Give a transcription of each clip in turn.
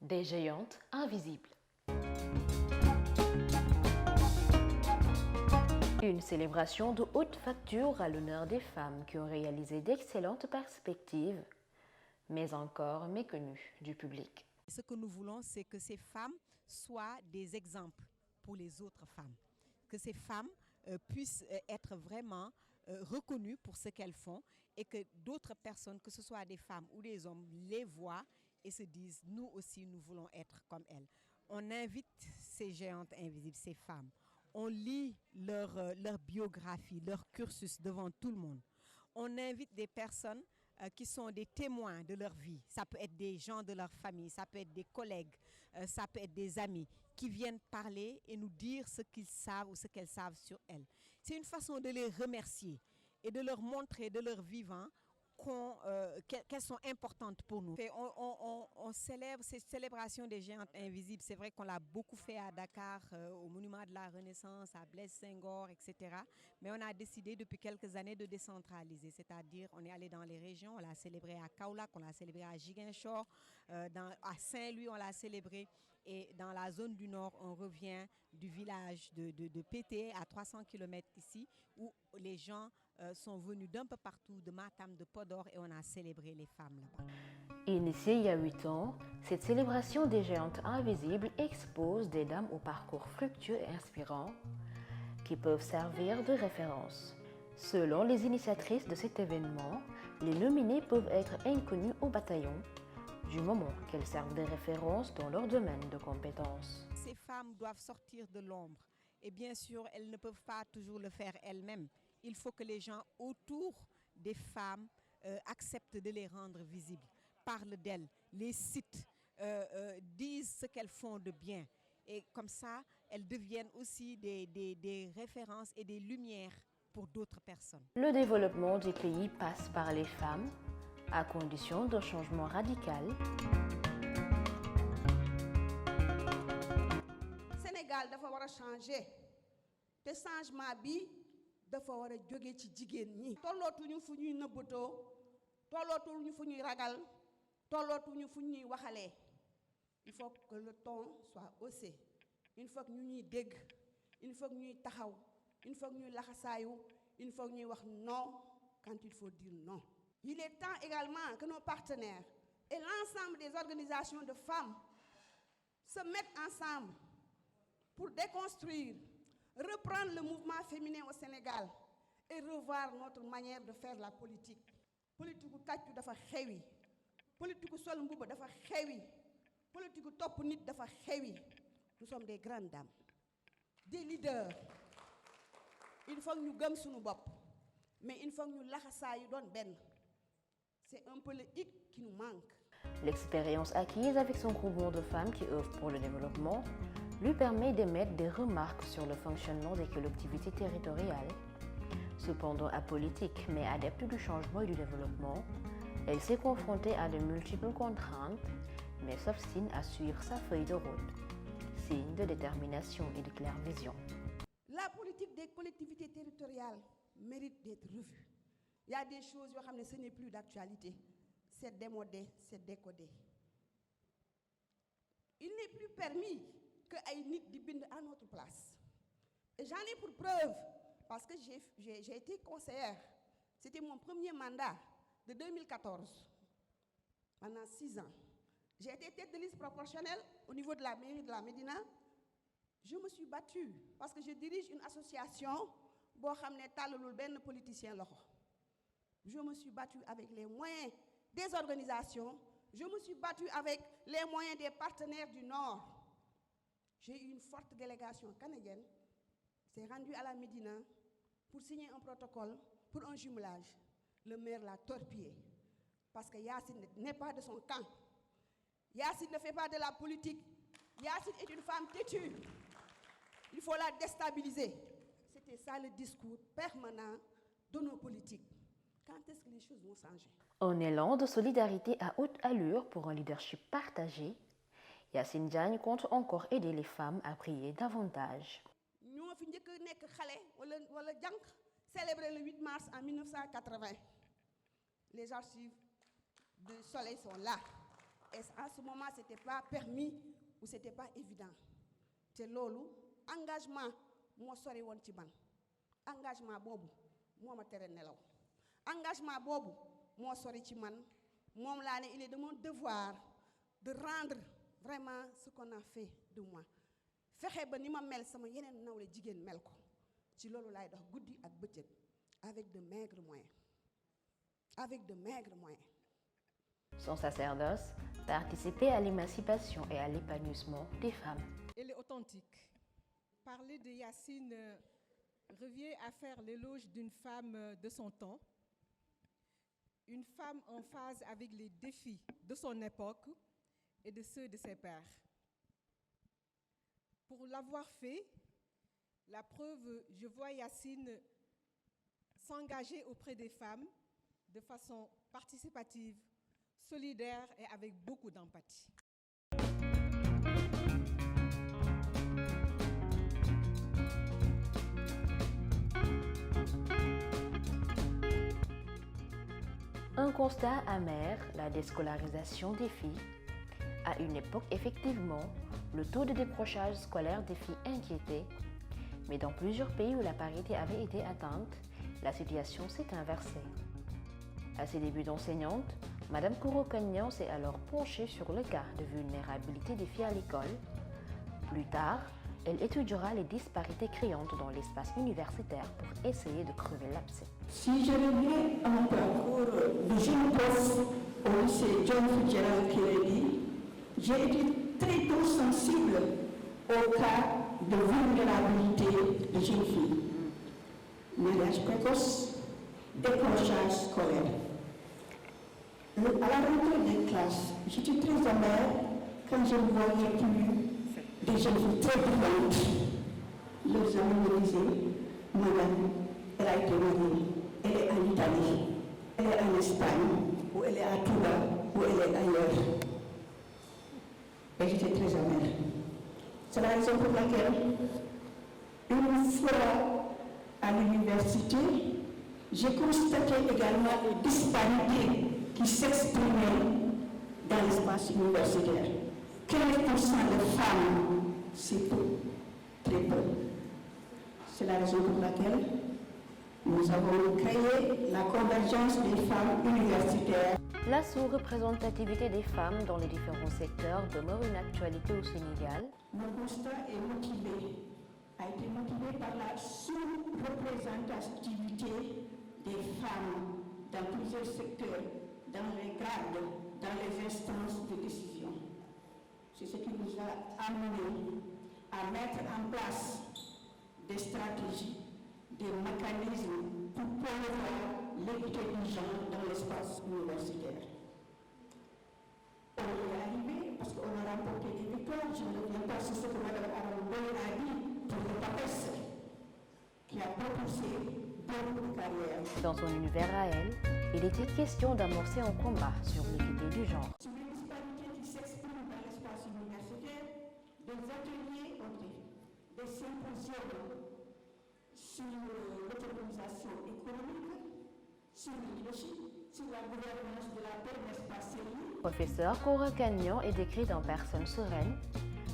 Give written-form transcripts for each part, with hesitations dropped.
Des géantes invisibles. Une célébration de haute facture à l'honneur des femmes qui ont réalisé d'excellentes perspectives, mais encore méconnues du public. Ce que nous voulons, c'est que ces femmes soient des exemples pour les autres femmes. Que ces femmes puissent être vraiment reconnues pour ce qu'elles font et que d'autres personnes, que ce soit des femmes ou des hommes, les voient et se disent, nous aussi, nous voulons être comme elles. On invite ces géantes invisibles, ces femmes. On lit leur biographie, leur cursus devant tout le monde. On invite des personnes qui sont des témoins de leur vie. Ça peut être des gens de leur famille, ça peut être des collègues, ça peut être des amis qui viennent parler et nous dire ce qu'ils savent ou ce qu'elles savent sur elles. C'est une façon de les remercier et de leur montrer de leur vivant qu'elles sont importantes pour nous. On célèbre ces célébrations des géantes invisibles. C'est vrai qu'on l'a beaucoup fait à Dakar, au Monument de la Renaissance, à Blaise Senghor, etc. Mais on a décidé depuis quelques années de décentraliser. C'est-à-dire, on est allé dans les régions, on l'a célébré à Kaolack, on l'a célébré à Ziguinchor, à Saint-Louis, on l'a célébré. Et dans la zone du Nord, on revient du village de Pété, à 300 km ici, où les gens sont venus d'un peu partout, de Matam, de Podor, et on a célébré les femmes là-bas. Initiée il y a 8 ans, cette célébration des géantes invisibles expose des dames au parcours fructueux et inspirant qui peuvent servir de référence. Selon les initiatrices de cet événement, les nominées peuvent être inconnues au bataillon, du moment qu'elles servent de référence dans leur domaine de compétences. Ces femmes doivent sortir de l'ombre et bien sûr, elles ne peuvent pas toujours le faire elles-mêmes. Il faut que les gens autour des femmes acceptent de les rendre visibles, parlent d'elles, les citent, disent ce qu'elles font de bien. Et comme ça, elles deviennent aussi des références et des lumières pour d'autres personnes. Le développement du pays passe par les femmes, à condition d'un changement radical. Sénégal dafa war a changer te changement bi dafa war a jóge ci jigéen ñi. tollootuñu fu ñuy nëbbatoo tollootuñu fu ñuy ragal tollootuñu fu ñuy waxalee. Il faut que le ton soit haussé. Il faut que ñu ñuy dégg. Il faut que ñuy taxaw. Il faut que ñuy laxasaayu. Il faut que ñuy wax non quand il faut dire non. Il est temps également que nos partenaires et l'ensemble des organisations de femmes se mettent ensemble pour déconstruire, reprendre le mouvement féminin au Sénégal et revoir notre manière de faire la politique. Politique gu tàccu dafa xewi, politique gu sol mbuba dafa xewi, politique gu topp nit dafa xewi. Nous sommes des grandes dames, des leaders. Il faut que ñu gëm suñu bopp, mais il faut que ñu laxasaayu doon benn. C'est un peu le hic qui nous manque. L'expérience acquise avec son groupement de femmes qui œuvrent pour le développement lui permet d'émettre des remarques sur le fonctionnement des collectivités territoriales. Cependant apolitique mais adepte du changement et du développement, elle s'est confrontée à de multiples contraintes, mais s'obstine à suivre sa feuille de route, signe de détermination et de claire vision. La politique des collectivités territoriales mérite d'être revue. Il y a des choses, ce n'est plus d'actualité. C'est démodé, c'est décodé. Il n'est plus permis que ay nit di bind à notre place. Et j'en ai pour preuve, parce que j'ai été conseillère. C'était mon premier mandat de 2014, pendant 6 ans. J'ai été tête de liste proportionnelle au niveau de la mairie de la Médina. Je me suis battue, parce que je dirige une association boo xam ne tàllalul benn politicien loxo. Je me suis battue avec les moyens des organisations. Je me suis battue avec les moyens des partenaires du Nord. J'ai eu une forte délégation canadienne. C'est rendu à la Médina pour signer un protocole pour un jumelage. Le maire l'a torpillé. Parce que Yacine n'est pas de son camp. Yacine ne fait pas de la politique. Yacine est une femme têtue. Il faut la déstabiliser. C'était ça le discours permanent de nos politiques. Quand est-ce que les choses vont changer? Un élan de solidarité à haute allure pour un leadership partagé, Yacine Diagne compte encore aider les femmes à briller davantage. Nous avons célébré le 8 mars en 1980. Les archives du soleil sont là. et en ce moment c'était pas permis ou c'était pas évident te loolu engagement moo sori woon ci man engagement boobu moo ma tere nelaw engagement boobu moo sori ci man moom laa ne il est de mon devoir de rendre vraiment ce qu'on a fait de moi fexe ba ni ma mel sama yeneen nawle jigéen mel ko ci loolu laay dox guddi ak bëccëg avec de maigres moyens. Son sacerdoce, participer à l'émancipation et à l'épanouissement des femmes. Elle est authentique. Parler de Yacine revient à faire l'éloge d'une femme de son temps, une femme en phase avec les défis de son époque et de ceux de ses pairs. Pour l'avoir fait, la preuve, je vois Yacine s'engager auprès des femmes de façon participative, solidaire et avec beaucoup d'empathie. Un constat amer, la déscolarisation des filles. À une époque, effectivement, le taux de décrochage scolaire des filles inquiétait, mais dans plusieurs pays où la parité avait été atteinte, la situation s'est inversée. À ses débuts d'enseignante, Madame Kouro-Kagnan s'est alors penchée sur le cas de vulnérabilité des filles à l'école. Plus tard, elle étudiera les disparités criantes dans l'espace universitaire pour essayer de crever l'abcès. Si je reviens à mon parcours de jeune prof au lycée John Fitzgerald Kennedy, j'ai été très tôt sensible au cas de vulnérabilité des jeunes filles. Mariage précoce, décrochage scolaire. À la rentrée des classes, j'étais très amère quand je ne voyais plus des jeunes filles très brillantes. Leurs amis me disaient, madame, elle a été mariée, elle est en Italie, elle est en Espagne, ou elle est à Touba, ou elle est ailleurs. Et j'étais très amère. C'est la raison pour laquelle, une fois à l'université, j'ai constaté également les disparités qui s'exprimaient dans l'espace universitaire. 15% de femmes, c'est peu, très peu. C'est la raison pour laquelle nous avons créé la convergence des femmes universitaires. La sous-représentativité des femmes dans les différents secteurs demeure une actualité au Sénégal. Mon constat a été motivé par la sous-représentativité des femmes dans plusieurs secteurs, dans les grades, dans les instances de décision. C'est ce qui nous a amené à mettre en place des stratégies, des mécanismes pour promouvoir l'équité du genre dans l'espace universitaire. On y est arrivé parce qu'on a remporté des victoires. Je ne reviens pas sur ce que Mme Aramboy a dit pour le PAPES, qui a propulsé beaucoup de carrières. Dans son univers à elle, il était question d'amorcer un combat sur l'équité du genre. Sur les disparités qui s'expriment dans l'espace universitaire, des ateliers ont été, des symposiums sur l'autonomisation économique, sur le leadership, sur la gouvernance de la paix, n'est-ce pas, Professeur Kouro-Kagnan est décrite en personne sereine,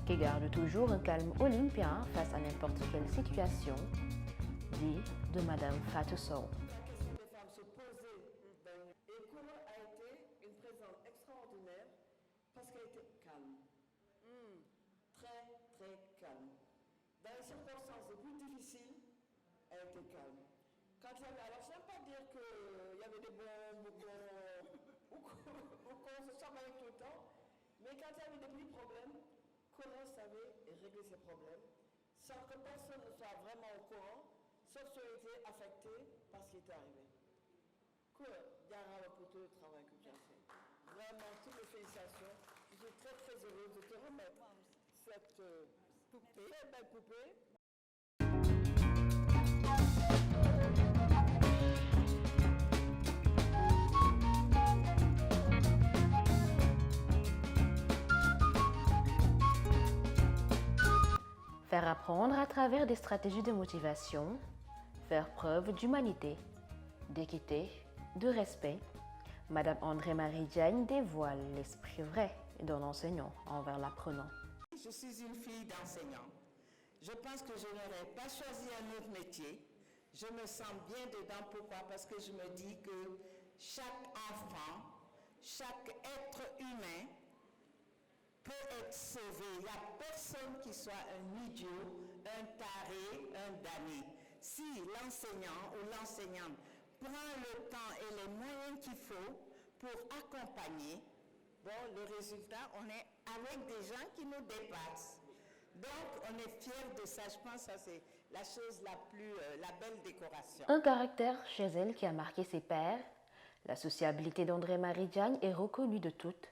qui garde toujours un calme olympien face à n'importe quelle situation, dit de Madame Fatou Sow. Les femmes se posaient et Kouro a été une présence extraordinaire parce qu'elle était calme, très très calme. Dans les circonstances les plus difficiles, elle était calme. Quand il y avait, alors je ne veux pas dire qu'il y avait des bombes ou qu'on se chamaillait tout le temps, mais quand il y avait des petits problèmes, Kouro savait régler ces problèmes sans que personne ne soit vraiment au courant, sauf ceux qui étaient affectés par ce qui était arrivé. Kouro, Diarra pour tout le travail que tu as fait. Vraiment, toutes les félicitations. Je suis très très heureuse de te remettre cette poupée, très belle poupée. Faire apprendre à travers des stratégies de motivation, faire preuve d'humanité, d'équité, de respect, Madame André-Marie Diagne dévoile l'esprit vrai d'un enseignant envers l'apprenant. Je suis une fille d'enseignant. Je pense que je n'aurais pas choisi un autre métier. Je me sens bien dedans. Pourquoi? Parce que je me dis que chaque enfant, chaque être humain peut être sauvé. Il n'y a personne qui soit un idiot, un taré, un damné. Si l'enseignant ou l'enseignante prend le temps et les moyens qu'il faut pour accompagner, bon, le résultat, on est avec des gens qui nous dépassent. Donc, on est fiers de ça. Je pense que c'est la chose la belle décoration. Un caractère chez elle qui a marqué ses pairs, la sociabilité d'André-Marie Diagne est reconnue de toutes.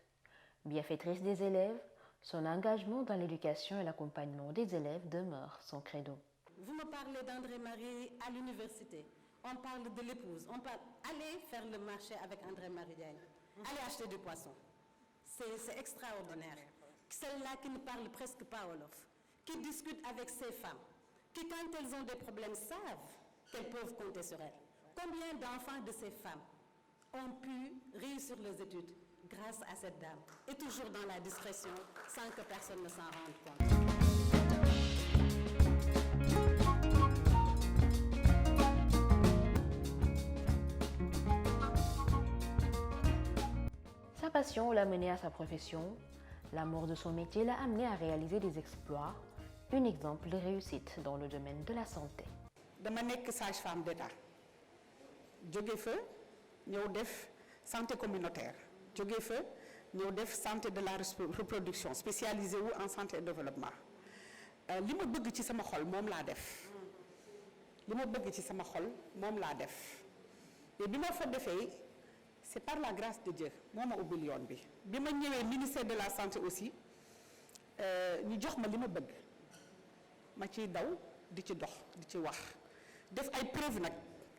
Bienfaitrice des élèves, son engagement dans l'éducation et l'accompagnement des élèves demeure son credo. Vous me parlez d'André-Marie à l'université. On parle de l'épouse. On parle aller faire le marché avec André-Marie Diagne. Aller acheter du poisson. C'est extraordinaire. Celle-là qui ne parle presque pas wolof, qui discute avec ses femmes, qui quand elles ont des problèmes savent qu'elles peuvent compter sur elles. Combien d'enfants de ces femmes ont pu réussir leurs études grâce à cette dame, et toujours dans la discrétion, sans que personne ne s'en rende compte. Sa passion l'a menée à sa profession. L'amour de son métier l'a amené à réaliser des exploits, un exemple de réussite dans le domaine de la santé. dama nekk sage-femme d'État jóge fa ñëw def santé communautaire jóge fa ñëw def santé de la reproduction spécialisé wu en santé et développement li ma bëgg ci sama xol moom laa def li ma bëgg ci sama xol moom laa def et bi ma fa defee c'est par la grâce de Dieu moo ma ubbil yoon bi bi ma ñëwee ministère de la santé aussi ñu jox ma li ma bëgg ma ciy daw di ci dox di ci wax def ay preuves nag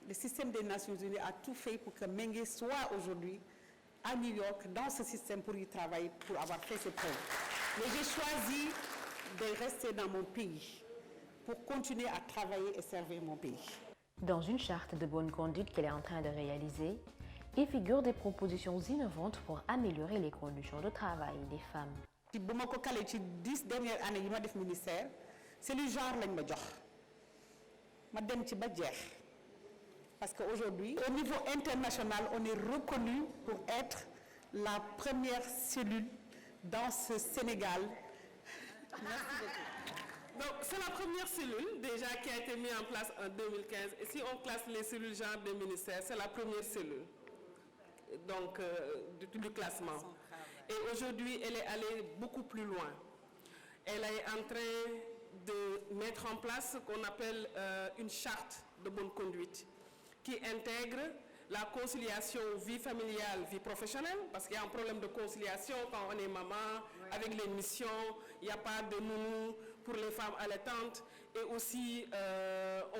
le système des Nations Unies a tout fait pour que Mengue soit aujourd'hui à New York dans ce système pour y travailler, pour avoir fait ses preuves. Mais j'ai choisi de rester dans mon pays pour continuer à travailler et servir mon pays. Dans une charte de bonne conduite qu'elle est en train de réaliser, il figure des propositions innovantes pour améliorer les conditions de travail des femmes. Si bu ma ko calé ci 10 dernières années yi ma def ministère c'est le genre lañ ma jox ma dem ci ba jeex parce qu'aujourd'hui au niveau international on est reconnu pour être la première cellule dans ce Sénégal. Merci beaucoup. Donc c'est la première cellule déjà qui a été mise en place en 2015 et si on classe les cellules genre des ministères c'est la première cellule donc du classement et aujourd'hui elle est allée beaucoup plus loin. Elle est en train de mettre en place ce qu'on appelle une charte de bonne conduite qui intègre la conciliation vie familiale, vie professionnelle, parce qu'il y a un problème de conciliation quand on est maman, avec les missions, il n'y a pas de nounou pour les femmes allaitantes, et aussi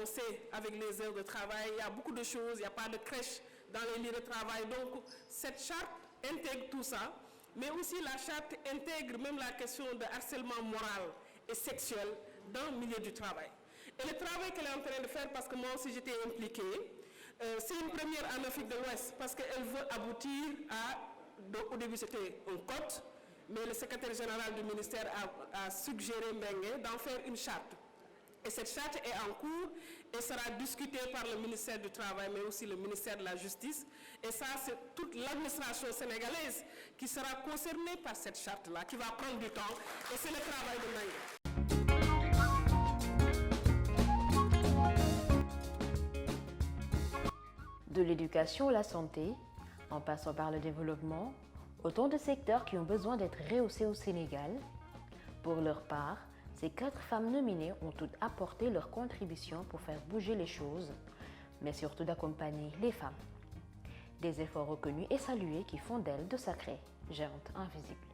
on sait avec les heures de travail, il y a beaucoup de choses, il n'y a pas de crèche dans les lieux de travail, donc cette charte intègre tout ça, mais aussi la charte intègre même la question de harcèlement moral et sexuel dans le milieu du travail. Et le travail qu'elle est en train de faire, parce que moi aussi j'étais impliquée, c'est une première en Afrique de l'Ouest, parce qu'elle veut aboutir au début c'était un code, mais le secrétaire général du ministère a suggéré Mbengue d'en faire une charte. Et cette charte est en cours et sera discutée par le ministère du Travail, mais aussi le ministère de la Justice. Et ça, c'est toute l'administration sénégalaise qui sera concernée par cette charte-là, qui va prendre du temps, et c'est le travail de Mbengue. De l'éducation à la santé, en passant par le développement, autant de secteurs qui ont besoin d'être rehaussés au Sénégal. Pour leur part, ces 4 femmes nominées ont toutes apporté leur contribution pour faire bouger les choses, mais surtout d'accompagner les femmes. Des efforts reconnus et salués qui font d'elles de sacrées géantes invisibles.